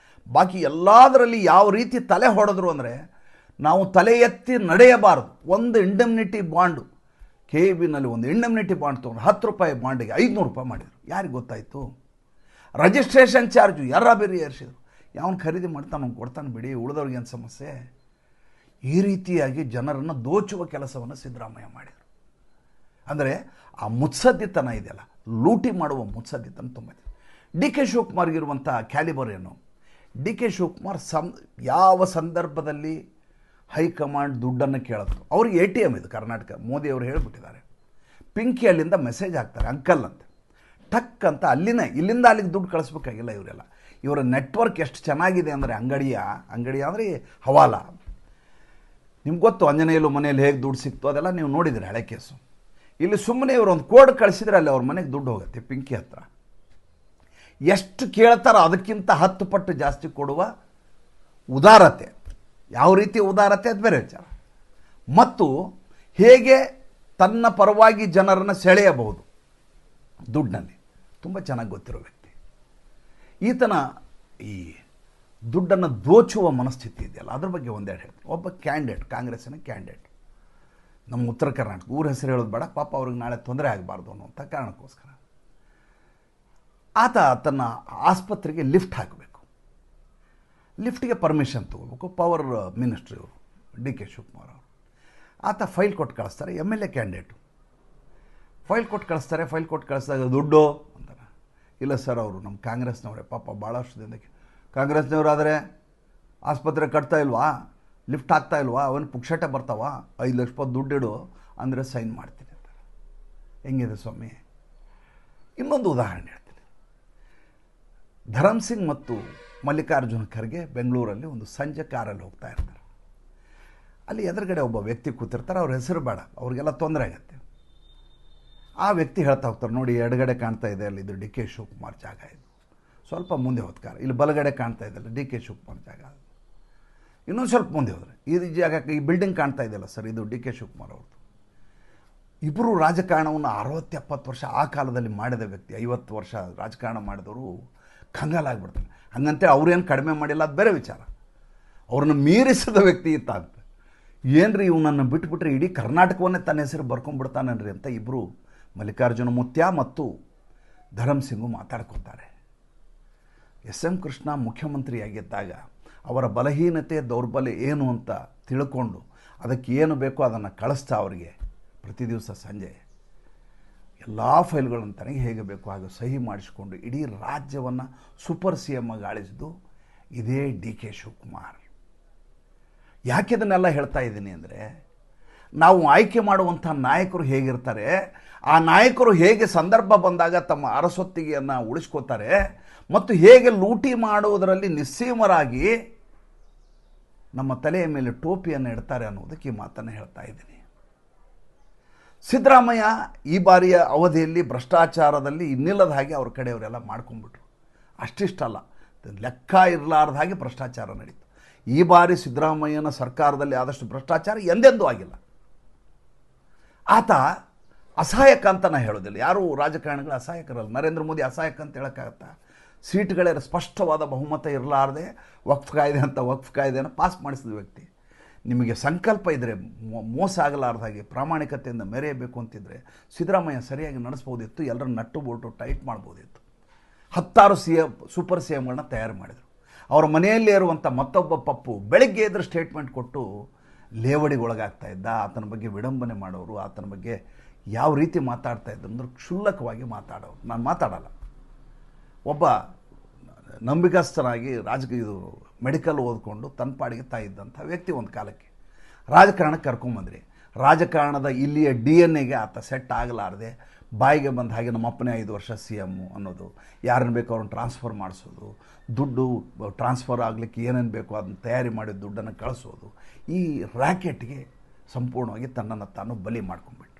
ಬಾಕಿ ಎಲ್ಲದರಲ್ಲಿ ಯಾವ ರೀತಿ ತಲೆ ಹೊಡೆದ್ರು ಅಂದರೆ, ನಾವು ತಲೆ ಎತ್ತಿ ನಡೆಯಬಾರದು. ಒಂದು ಇಂಡಮ್ನಿಟಿ ಬಾಂಡು, KEBನಲ್ಲಿ ಒಂದು ಇಂಡಮ್ನಿಟಿ ಬಾಂಡ್ ತೊಗೊಂಡು 10 ರೂಪಾಯಿ ಬಾಂಡಿಗೆ 500 ರೂಪಾಯಿ ಮಾಡಿದರು. ಯಾರಿಗೆ ಗೊತ್ತಾಯಿತು? ರಿಜಿಸ್ಟ್ರೇಷನ್ ಚಾರ್ಜು ಎರ್ರಾಬಿರಿ ಏರಿಸಿದ್ರು. ಯಾವನು ಖರೀದಿ ಮಾಡ್ತಾನೆ ಅವ್ನು ಕೊಡ್ತಾನೆ ಬಿಡಿ, ಉಳಿದವ್ರಿಗೇನು ಸಮಸ್ಯೆ? ಈ ರೀತಿಯಾಗಿ ಜನರನ್ನು ದೋಚುವ ಕೆಲಸವನ್ನು ಸಿದ್ದರಾಮಯ್ಯ ಮಾಡಿದರು. ಅಂದರೆ ಆ ಮುತ್ಸದ್ದಿತನ ಇದೆಯಲ್ಲ, ಲೂಟಿ ಮಾಡುವ ಮುತ್ಸದ್ದಿತನ ತುಂಬ ಇದೆ. DK ಶಿವಕುಮಾರ್ಗಿರುವಂಥ ಕ್ಯಾಲಿಬರ್ ಏನು? DK ಶಿವಕುಮಾರ್ ಯಾವ ಸಂದರ್ಭದಲ್ಲಿ ಹೈಕಮಾಂಡ್ ದುಡ್ಡನ್ನು ಕೇಳಿದ್ರು, ಅವ್ರಿಗೆ ATM ಇದು ಕರ್ನಾಟಕ, ಮೋದಿ ಅವರು ಹೇಳಿಬಿಟ್ಟಿದ್ದಾರೆ. ಪಿಂಕಿ ಅಲ್ಲಿಂದ ಮೆಸೇಜ್ ಹಾಕ್ತಾರೆ, ಅಂಕಲ್ ಅಂತ, ಟಕ್ ಅಂತ ಇಲ್ಲಿಂದ ಅಲ್ಲಿಗೆ ದುಡ್ಡು ಕಳಿಸ್ಬೇಕಾಗಿಲ್ಲ ಇವರೆಲ್ಲ. ಇವರ ನೆಟ್ವರ್ಕ್ ಎಷ್ಟು ಚೆನ್ನಾಗಿದೆ ಅಂದರೆ, ಅಂಗಡಿ ಅಂದರೆ ಹವಾಲ. ನಿಮ್ಗೆ ಗೊತ್ತು ಅಂಜನೇಯಲು ಮನೆಯಲ್ಲಿ ಹೇಗೆ ದುಡ್ಡು ಸಿಕ್ತು, ಅದೆಲ್ಲ ನೀವು ನೋಡಿದರೆ ಹಳೆ ಕೇಸು. ಇಲ್ಲಿ ಸುಮ್ಮನೆ ಇವರು ಒಂದು ಕೋಡ್ ಕಳಿಸಿದ್ರೆ ಅಲ್ಲಿ ಅವ್ರ ಮನೆಗೆ ದುಡ್ಡು ಹೋಗುತ್ತೆ. ಪಿಂಕಿ ಹತ್ರ ಎಷ್ಟು ಕೇಳ್ತಾರೋ ಅದಕ್ಕಿಂತ 10 ಪಟ್ಟು ಜಾಸ್ತಿ ಕೊಡುವ ಉದಾರತೆ. ಯಾವ ರೀತಿ ಉದಾರತೆ ಅದು ಬೇರೆ ವಿಚಾರ. ಮತ್ತು ಹೇಗೆ ತನ್ನ ಪರವಾಗಿ ಜನರನ್ನು ಸೆಳೆಯಬಹುದು ದುಡ್ಡಿನಲ್ಲಿ, ತುಂಬ ಚೆನ್ನಾಗಿ ಗೊತ್ತಿರೋ ವ್ಯಕ್ತಿ. ಈತನ ಈ ದುಡ್ಡನ್ನು ದೋಚುವ ಮನಸ್ಥಿತಿ ಇದೆಯಲ್ಲ, ಅದ್ರ ಬಗ್ಗೆ ಒಂದೆರಡು ಹೇಳ್ತೀನಿ. ಒಬ್ಬ ಕ್ಯಾಂಡಿಡೇಟ್, ಕಾಂಗ್ರೆಸ್ಸಿನ ಕ್ಯಾಂಡಿಡೇಟ್, ನಮ್ಮ ಉತ್ತರ ಕರ್ನಾಟಕ, ಊರ ಹೆಸರು ಹೇಳೋದು ಬೇಡ, ಪಾಪ ಅವ್ರಿಗೆ ನಾಳೆ ತೊಂದರೆ ಆಗಬಾರ್ದು ಅನ್ನುವಂಥ ಕಾರಣಕ್ಕೋಸ್ಕರ ಆತ ತನ್ನ ಆಸ್ಪತ್ರೆಗೆ ಲಿಫ್ಟ್ ಹಾಕಬೇಕು. ಲಿಫ್ಟಿಗೆ ಪರ್ಮಿಷನ್ ತೊಗೋಬೇಕು. ಪವರ್ ಮಿನಿಸ್ಟ್ರಿ ಅವರು DK ಶಿವಕುಮಾರ್ ಅವರು. ಆತ ಫೈಲ್ ಕೊಟ್ಟು ಕಳಿಸ್ತಾರೆ. MLA ಕ್ಯಾಂಡಿಡೇಟು ಫೈಲ್ ಕೊಟ್ಟು ಕಳಿಸ್ದಾಗ ದುಡ್ಡು ಅಂತಾರೆ. ಇಲ್ಲ ಸರ್, ಅವರು ನಮ್ಮ ಕಾಂಗ್ರೆಸ್ನವರೇ, ಪಾಪ ಭಾಳಷ್ಟು ದಿನಕ್ಕೆ ಕಾಂಗ್ರೆಸ್ನವರಾದರೆ ಆಸ್ಪತ್ರೆ ಕಟ್ತಾ ಇಲ್ವಾ, ಲಿಫ್ಟ್ ಆಗ್ತಾ ಇಲ್ವಾ, ಅವನು ಪುಕ್ಷಟೆ ಬರ್ತಾವ, 5 ಲಕ್ಷ ರೂಪಾಯಿ ದುಡ್ಡಿಡು ಅಂದರೆ ಸೈನ್ ಮಾಡ್ತೀನಿ ಅಂತಾರೆ. ಹೆಂಗಿದೆ ಸ್ವಾಮಿ? ಇನ್ನೊಂದು ಉದಾಹರಣೆ ಹೇಳ್ತೀನಿ. ಧರಮ್ ಸಿಂಗ್ ಮತ್ತು ಮಲ್ಲಿಕಾರ್ಜುನ ಖರ್ಗೆ ಬೆಂಗಳೂರಲ್ಲಿ ಒಂದು ಸಂಜೆ ಕಾರಲ್ಲಿ ಹೋಗ್ತಾ ಇರ್ತಾರೆ. ಅಲ್ಲಿ ಎದುರುಗಡೆ ಒಬ್ಬ ವ್ಯಕ್ತಿ ಕೂತಿರ್ತಾರೆ. ಅವ್ರ ಹೆಸರು ಬೇಡ, ಅವ್ರಿಗೆಲ್ಲ ತೊಂದರೆ ಆಗುತ್ತೆ. ಆ ವ್ಯಕ್ತಿ ಹೇಳ್ತಾ ಹೋಗ್ತಾರೆ, ನೋಡಿ ಎಡಗಡೆ ಕಾಣ್ತಾ ಇದೆ ಅಲ್ಲಿ, ಇದು DK ಶಿವಕುಮಾರ್ ಜಾಗ, ಇದು ಸ್ವಲ್ಪ ಮುಂದೆ ಹೋದ್ಕಾರ. ಇಲ್ಲಿ ಬಲಗಡೆ ಕಾಣ್ತಾ ಇದೆಯಲ್ಲ DK ಶಿವಕುಮಾರ್ ಜಾಗ, ಇನ್ನೊಂದು ಸ್ವಲ್ಪ ಮುಂದೆ ಹೋದರೆ ಇದು ಜಾಗಕ್ಕೆ ಈ ಬಿಲ್ಡಿಂಗ್ ಕಾಣ್ತಾ ಇದೆಯಲ್ಲ ಸರ್, ಇದು DK ಶಿವಕುಮಾರ್ ಅವ್ರದ್ದು. ಇಬ್ಬರು ರಾಜಕಾರಣವನ್ನು 60-70 ವರ್ಷ ಆ ಕಾಲದಲ್ಲಿ ಮಾಡಿದ ವ್ಯಕ್ತಿ, 50 ವರ್ಷ ರಾಜಕಾರಣ ಮಾಡಿದವರು ಕಂಗಾಲಾಗ್ಬಿಡ್ತಾರೆ. ಹಂಗಂತೇಳಿ ಅವ್ರೇನು ಕಡಿಮೆ ಮಾಡಿಲ್ಲ, ಅದು ಬೇರೆ ವಿಚಾರ. ಅವ್ರನ್ನ ಮೀರಿಸಿದ ವ್ಯಕ್ತಿ ಇತ್ತ ಅಂತ. ಏನ್ರಿ ಇವನನ್ನು ಬಿಟ್ಬಿಟ್ರೆ ಇಡೀ ಕರ್ನಾಟಕವನ್ನೇ ತನ್ನ ಹೆಸರು ಬರ್ಕೊಂಡ್ಬಿಡ್ತಾನನ್ರಿ ಅಂತ ಇಬ್ಬರು, ಮಲ್ಲಿಕಾರ್ಜುನ ಮುತ್ಯ ಮತ್ತು ಧರಮ್ ಸಿಂಗು ಮಾತಾಡ್ಕೊತಾರೆ. SM ಕೃಷ್ಣ ಮುಖ್ಯಮಂತ್ರಿಯಾಗಿದ್ದಾಗ ಅವರ ಬಲಹೀನತೆ ದೌರ್ಬಲ್ಯ ಏನು ಅಂತ ತಿಳ್ಕೊಂಡು ಅದಕ್ಕೆ ಏನು ಬೇಕೋ ಅದನ್ನು ಕಳಿಸ್ತಾ ಅವರಿಗೆ ಪ್ರತಿ ದಿವಸ ಸಂಜೆ ಎಲ್ಲ ಫೈಲ್ಗಳನ್ನು ತನಗೆ ಹೇಗೆ ಬೇಕು ಹಾಗೆ ಸಹಿ ಮಾಡಿಸಿಕೊಂಡು ಇಡೀ ರಾಜ್ಯವನ್ನು ಸೂಪರ್ ಸಿ ಎಮ್ ಆಗಿ ಆಳಿಸಿದ್ದು ಇದೇ ಡಿ ಕೆ ಶಿವಕುಮಾರ್. ಯಾಕೆ ಇದನ್ನೆಲ್ಲ ಹೇಳ್ತಾ ಇದ್ದೀನಿ ಅಂದರೆ, ನಾವು ಆಯ್ಕೆ ಮಾಡುವಂಥ ನಾಯಕರು ಹೇಗಿರ್ತಾರೆ, ಆ ನಾಯಕರು ಹೇಗೆ ಸಂದರ್ಭ ಬಂದಾಗ ತಮ್ಮ ಅರಸೊತ್ತಿಗೆಯನ್ನು ಉಳಿಸ್ಕೋತಾರೆ ಮತ್ತು ಹೇಗೆ ಲೂಟಿ ಮಾಡುವುದರಲ್ಲಿ ನಿಸ್ಸೀಮರಾಗಿ ನಮ್ಮ ತಲೆಯ ಮೇಲೆ ಟೋಪಿಯನ್ನು ಇಡ್ತಾರೆ ಅನ್ನೋದಕ್ಕೆ ಈ ಮಾತನ್ನು ಹೇಳ್ತಾ ಇದ್ದೀನಿ. ಸಿದ್ದರಾಮಯ್ಯ ಈ ಬಾರಿಯ ಅವಧಿಯಲ್ಲಿ ಭ್ರಷ್ಟಾಚಾರದಲ್ಲಿ ಇನ್ನಿಲ್ಲದ ಹಾಗೆ ಅವ್ರ ಕಡೆಯವರೆಲ್ಲ ಮಾಡ್ಕೊಂಡ್ಬಿಟ್ರು. ಅಷ್ಟಿಷ್ಟಲ್ಲ, ಲೆಕ್ಕ ಇರಲಾರ್ದ ಹಾಗೆ ಭ್ರಷ್ಟಾಚಾರ ನಡೀತು. ಈ ಬಾರಿ ಸಿದ್ದರಾಮಯ್ಯನ ಸರ್ಕಾರದಲ್ಲಿ ಆದಷ್ಟು ಭ್ರಷ್ಟಾಚಾರ ಎಂದೆಂದೂ ಆಗಿಲ್ಲ. ಆತ ಅಸಹಾಯಕ ಅಂತ ನಾನು ಹೇಳೋದಿಲ್ಲ, ಯಾರೂ ರಾಜಕಾರಣಿಗಳು ಅಸಹಾಯಕರಲ್ಲ. ನರೇಂದ್ರ ಮೋದಿ ಅಸಹಾಯಕ ಅಂತ ಹೇಳೋಕ್ಕಾಗತ್ತಾ? ಸೀಟ್ಗಳೇ ಸ್ಪಷ್ಟವಾದ ಬಹುಮತ ಇರಲಾರದೆ ವಕ್ಫ್ ಕಾಯ್ದೆ ಅಂತ ವಕ್ಫ್ ಕಾಯ್ದೆಯನ್ನು ಪಾಸ್ ಮಾಡಿಸಿದ ವ್ಯಕ್ತಿ. ನಿಮಗೆ ಸಂಕಲ್ಪ ಇದ್ದರೆ, ಮೋಸ ಆಗಲಾರ್ದ ಹಾಗೆ ಪ್ರಾಮಾಣಿಕತೆಯಿಂದ ಮೆರೆಯಬೇಕು ಅಂತಿದ್ದರೆ ಸಿದ್ದರಾಮಯ್ಯ ಸರಿಯಾಗಿ ನಡೆಸ್ಬೋದಿತ್ತು. ಎಲ್ಲರನ್ನ ನಟ್ಟು ಬೋಲ್ಟು ಟೈಟ್ ಮಾಡ್ಬೋದಿತ್ತು. 10 ಸೂಪರ್ ಸಿ ಎಮ್ಗಳನ್ನ ತಯಾರು ಮಾಡಿದರು. ಅವರ ಮನೆಯಲ್ಲೇ ಇರುವಂಥ ಮತ್ತೊಬ್ಬ ಪಪ್ಪು ಬೆಳಗ್ಗೆ ಎದ್ರೆ ಸ್ಟೇಟ್ಮೆಂಟ್ ಕೊಟ್ಟು ಲೇವಡಿಗೊಳಗಾಗ್ತಾ ಇದ್ದ. ಆತನ ಬಗ್ಗೆ ವಿಡಂಬನೆ ಮಾಡೋರು, ಆತನ ಬಗ್ಗೆ ಯಾವ ರೀತಿ ಮಾತಾಡ್ತಾ ಇದ್ರು ಅಂದ್ರೆ ಕ್ಷುಲ್ಲಕವಾಗಿ ಮಾತಾಡೋರು. ನಾನು ಮಾತಾಡಲ್ಲ. ಒಬ್ಬ ನಂಬಿಕಸ್ಥನಾಗಿ ಇದು ಮೆಡಿಕಲ್ ಓದ್ಕೊಂಡು ತನ್ನ ಪಾಡಿಗೆ ತಾಯಿದ್ದಂಥ ವ್ಯಕ್ತಿ ಒಂದು ಕಾಲಕ್ಕೆ ರಾಜಕಾರಣಕ್ಕೆ ಕರ್ಕೊಂಬಂದ್ರಿ. ರಾಜಕಾರಣದ ಇಲ್ಲಿಯ DNA ಆತ ಸೆಟ್ ಆಗಲಾರದೆ ಬಾಯಿಗೆ ಬಂದ ಹಾಗೆ ನಮ್ಮ ಅಪ್ಪನೇ 5 ವರ್ಷ CM ಅನ್ನೋದು, ಯಾರನ್ನು ಬೇಕೋ ಅವ್ರನ್ನ ಟ್ರಾನ್ಸ್ಫರ್ ಮಾಡಿಸೋದು, ದುಡ್ಡು ಟ್ರಾನ್ಸ್ಫರ್ ಆಗಲಿಕ್ಕೆ ಏನೇನು ಬೇಕೋ ಅದನ್ನು ತಯಾರಿ ಮಾಡಿದ ದುಡ್ಡನ್ನು ಕಳಿಸೋದು, ಈ ರ್ಯಾಕೆಟ್ಗೆ ಸಂಪೂರ್ಣವಾಗಿ ತನ್ನನ್ನು ತಾನು ಬಲಿ ಮಾಡ್ಕೊಂಡ್ಬಿಟ್ಟು.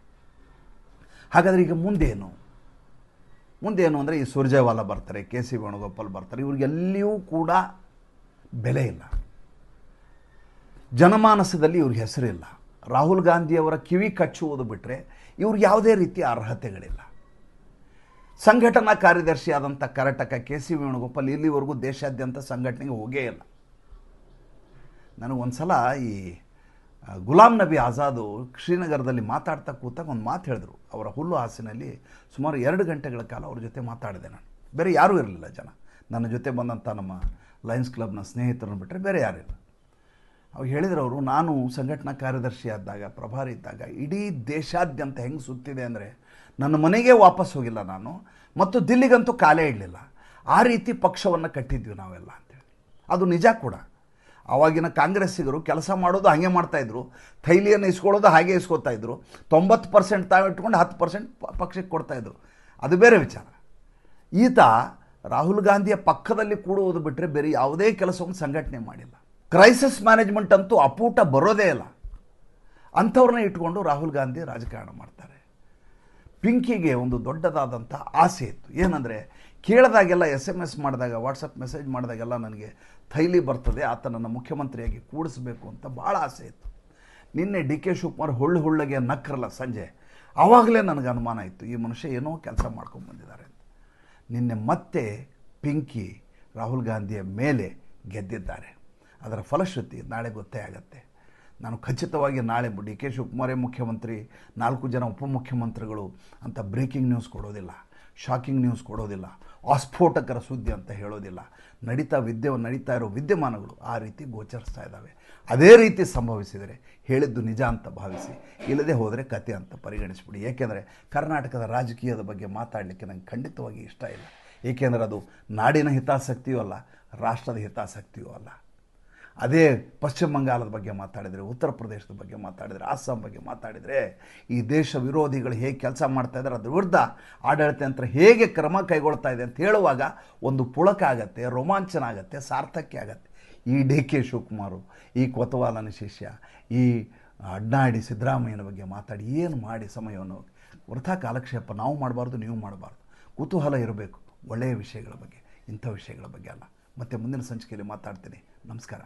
ಹಾಗಾದರೆ ಈಗ ಮುಂದೇನು ಅಂದರೆ ಈ ಸುರ್ಜೇವಾಲಾ ಬರ್ತಾರೆ, KC ವೇಣುಗೋಪಾಲ್ ಬರ್ತಾರೆ, ಇವ್ರಿಗೆಲ್ಲಿಯೂ ಕೂಡ ಬೆಲೆ ಇಲ್ಲ. ಜನಮಾನಸದಲ್ಲಿ ಇವ್ರಿಗೆ ಹೆಸರಿಲ್ಲ. ರಾಹುಲ್ ಗಾಂಧಿಯವರ ಕಿವಿ ಕಚ್ಚುವುದು ಬಿಟ್ಟರೆ ಇವ್ರಿಗೆ ಯಾವುದೇ ರೀತಿಯ ಅರ್ಹತೆಗಳಿಲ್ಲ. ಸಂಘಟನಾ ಕಾರ್ಯದರ್ಶಿಯಾದಂಥ ಕರಟಕ KC ವೇಣುಗೋಪಾಲ್ ಇಲ್ಲಿವರೆಗೂ ದೇಶಾದ್ಯಂತ ಸಂಘಟನೆಗೆ ಹೋಗೇ ಇಲ್ಲ. ನನಗೊಂದು ಸಲ ಈ ಗುಲಾಂ ನಬಿ ಆಜಾದು ಶ್ರೀನಗರದಲ್ಲಿ ಮಾತಾಡ್ತಾ ಕೂತಾಗ ಒಂದು ಮಾತು ಹೇಳಿದ್ರು. ಅವರ ಹುಲ್ಲು ಹಾಸಿನಲ್ಲಿ ಸುಮಾರು 2 ಗಂಟೆಗಳ ಕಾಲ ಅವ್ರ ಜೊತೆ ಮಾತಾಡಿದೆ ನಾನು. ಬೇರೆ ಯಾರೂ ಇರಲಿಲ್ಲ ಜನ. ನನ್ನ ಜೊತೆ ಬಂದಂಥ ನಮ್ಮ ಲಯನ್ಸ್ ಕ್ಲಬ್ನ ಸ್ನೇಹಿತರನ್ನು ಬಿಟ್ಟರೆ ಬೇರೆ ಯಾರಿಲ್ಲ. ಅವ್ರು ಹೇಳಿದ್ರು, ಅವರು ನಾನು ಸಂಘಟನಾ ಕಾರ್ಯದರ್ಶಿ ಆದಾಗ, ಪ್ರಭಾರಿ ಇದ್ದಾಗ ಇಡೀ ದೇಶಾದ್ಯಂತ ಹೆಂಗೆ ಸುತ್ತಿದೆ ಅಂದರೆ ನನ್ನ ಮನೆಗೆ ವಾಪಸ್ ಹೋಗಿಲ್ಲ ನಾನು, ಮತ್ತು ದಿಲ್ಲಿಗಂತೂ ಕಾಲೇ ಇಡಲಿಲ್ಲ. ಆ ರೀತಿ ಪಕ್ಷವನ್ನು ಕಟ್ಟಿದ್ವಿ ನಾವೆಲ್ಲ ಅಂತೇಳಿ. ಅದು ನಿಜ ಕೂಡ. ಆವಾಗಿನ ಕಾಂಗ್ರೆಸ್ಸಿಗರು ಕೆಲಸ ಮಾಡೋದು ಹಾಗೆ ಮಾಡ್ತಾಯಿದ್ರು, ಥೈಲಿಯನ್ನು ಇಸ್ಕೊಳ್ಳೋದು ಹಾಗೆ ಇಸ್ಕೊತಾಯಿದ್ರು. 90% ತಾವು ಇಟ್ಕೊಂಡು 10% ಪಕ್ಷಕ್ಕೆ ಕೊಡ್ತಾಯಿದ್ರು. ಅದು ಬೇರೆ ವಿಚಾರ. ಈತ ರಾಹುಲ್ ಗಾಂಧಿಯ ಪಕ್ಕದಲ್ಲಿ ಕೂಡುವುದು ಬಿಟ್ಟರೆ ಬೇರೆ ಯಾವುದೇ ಕೆಲಸವನ್ನು ಸಂಘಟನೆ ಮಾಡಿಲ್ಲ. ಕ್ರೈಸಿಸ್ ಮ್ಯಾನೇಜ್ಮೆಂಟ್ ಅಂತೂ ಅಪೂಟ ಬರೋದೇ ಇಲ್ಲ. ಅಂಥವ್ರನ್ನ ಇಟ್ಕೊಂಡು ರಾಹುಲ್ ಗಾಂಧಿ ರಾಜಕಾರಣ ಮಾಡ್ತಾರೆ. ಪಿಂಕಿಗೆ ಒಂದು ದೊಡ್ಡದಾದಂಥ ಆಸೆ ಇತ್ತು. ಏನಂದರೆ, ಕೇಳಿದಾಗೆಲ್ಲ SMS ಮಾಡಿದಾಗ, ವಾಟ್ಸಪ್ ಮೆಸೇಜ್ ಮಾಡಿದಾಗೆಲ್ಲ ನನಗೆ ಥೈಲಿ ಬರ್ತದೆ, ಆತನನ್ನು ಮುಖ್ಯಮಂತ್ರಿಯಾಗಿ ಕೂಡಿಸಬೇಕು ಅಂತ ಭಾಳ ಆಸೆ ಇತ್ತು. ನಿನ್ನೆ DK ಶಿವಕುಮಾರ್ ಹುಳ್ಳಗೆ ನಕ್ಕರಲ್ಲ ಸಂಜೆ, ಆವಾಗಲೇ ನನಗೆ ಅನುಮಾನ ಇತ್ತು, ಈ ಮನುಷ್ಯ ಏನೋ ಕೆಲಸ ಮಾಡ್ಕೊಂಡು ಬಂದಿದ್ದಾರೆ ಅಂತ. ನಿನ್ನೆ ಮತ್ತೆ ಪಿಂಕಿ ರಾಹುಲ್ ಗಾಂಧಿಯ ಮೇಲೆ ಗೆದ್ದಿದ್ದಾರೆ. ಅದರ ಫಲಶ್ರುತಿ ನಾಳೆ ಗೊತ್ತೇ ಆಗತ್ತೆ. ನಾನು ಖಚಿತವಾಗಿ ನಾಳೆ DK ಶಿವಕುಮಾರೇ ಮುಖ್ಯಮಂತ್ರಿ, 4 ಜನ ಉಪಮುಖ್ಯಮಂತ್ರಿಗಳು ಅಂತ ಬ್ರೇಕಿಂಗ್ ನ್ಯೂಸ್ ಕೊಡೋದಿಲ್ಲ, ಶಾಕಿಂಗ್ ನ್ಯೂಸ್ ಕೊಡೋದಿಲ್ಲ, ಆಸ್ಫೋಟಕರ ಸುದ್ದಿ ಅಂತ ಹೇಳೋದಿಲ್ಲ. ನಡೀತಾ ಇರೋ ವಿದ್ಯಮಾನಗಳು ಆ ರೀತಿ ಗೋಚರಿಸ್ತಾ ಇದ್ದಾವೆ. ಅದೇ ರೀತಿ ಸಂಭವಿಸಿದರೆ ಹೇಳಿದ್ದು ನಿಜ ಅಂತ ಭಾವಿಸಿ, ಇಲ್ಲದೆ ಹೋದರೆ ಕತೆ ಅಂತ ಪರಿಗಣಿಸ್ಬಿಡಿ. ಏಕೆಂದರೆ ಕರ್ನಾಟಕದ ರಾಜಕೀಯದ ಬಗ್ಗೆ ಮಾತಾಡಲಿಕ್ಕೆ ನನಗೆ ಖಂಡಿತವಾಗಿ ಇಷ್ಟ ಇಲ್ಲ. ಏಕೆಂದರೆ ಅದು ನಾಡಿನ ಹಿತಾಸಕ್ತಿಯೂ ಅಲ್ಲ, ರಾಷ್ಟ್ರದ ಹಿತಾಸಕ್ತಿಯೂ ಅಲ್ಲ. ಅದೇ ಪಶ್ಚಿಮ ಬಂಗಾಳದ ಬಗ್ಗೆ ಮಾತಾಡಿದರೆ, ಉತ್ತರ ಪ್ರದೇಶದ ಬಗ್ಗೆ ಮಾತಾಡಿದರೆ, ಅಸ್ಸಾಂ ಬಗ್ಗೆ ಮಾತಾಡಿದರೆ, ಈ ದೇಶ ವಿರೋಧಿಗಳು ಹೇಗೆ ಕೆಲಸ ಮಾಡ್ತಾಯಿದ್ದಾರೆ, ಅದ್ರ ವಿರುದ್ಧ ಆಡಳಿತ ಯಂತ್ರ ಹೇಗೆ ಕ್ರಮ ಕೈಗೊಳ್ತಾ ಇದೆ ಅಂತ ಹೇಳುವಾಗ ಒಂದು ಪುಳಕ ಆಗತ್ತೆ, ರೋಮಾಂಚನ ಆಗತ್ತೆ, ಸಾರ್ಥಕ್ಯ ಆಗತ್ತೆ. ಈ DK ಶಿವಕುಮಾರು, ಈ ಕೊತವಾಲನ ಶಿಷ್ಯ, ಈ ಅಡ್ನಾಡಿ ಸಿದ್ದರಾಮಯ್ಯನ ಬಗ್ಗೆ ಮಾತಾಡಿ ಏನು ಮಾಡಿ ಸಮಯವನ್ನು ವೃಥಾ ಕಾಲಕ್ಷೇಪ ನಾವು ಮಾಡಬಾರ್ದು, ನೀವು ಮಾಡಬಾರ್ದು. ಕುತೂಹಲ ಇರಬೇಕು ಒಳ್ಳೆಯ ವಿಷಯಗಳ ಬಗ್ಗೆ, ಇಂಥ ವಿಷಯಗಳ ಬಗ್ಗೆ ಅಲ್ಲ. ಮತ್ತೆ ಮುಂದಿನ ಸಂಚಿಕೆಯಲ್ಲಿ ಮಾತಾಡ್ತೀನಿ. ನಮಸ್ಕಾರ.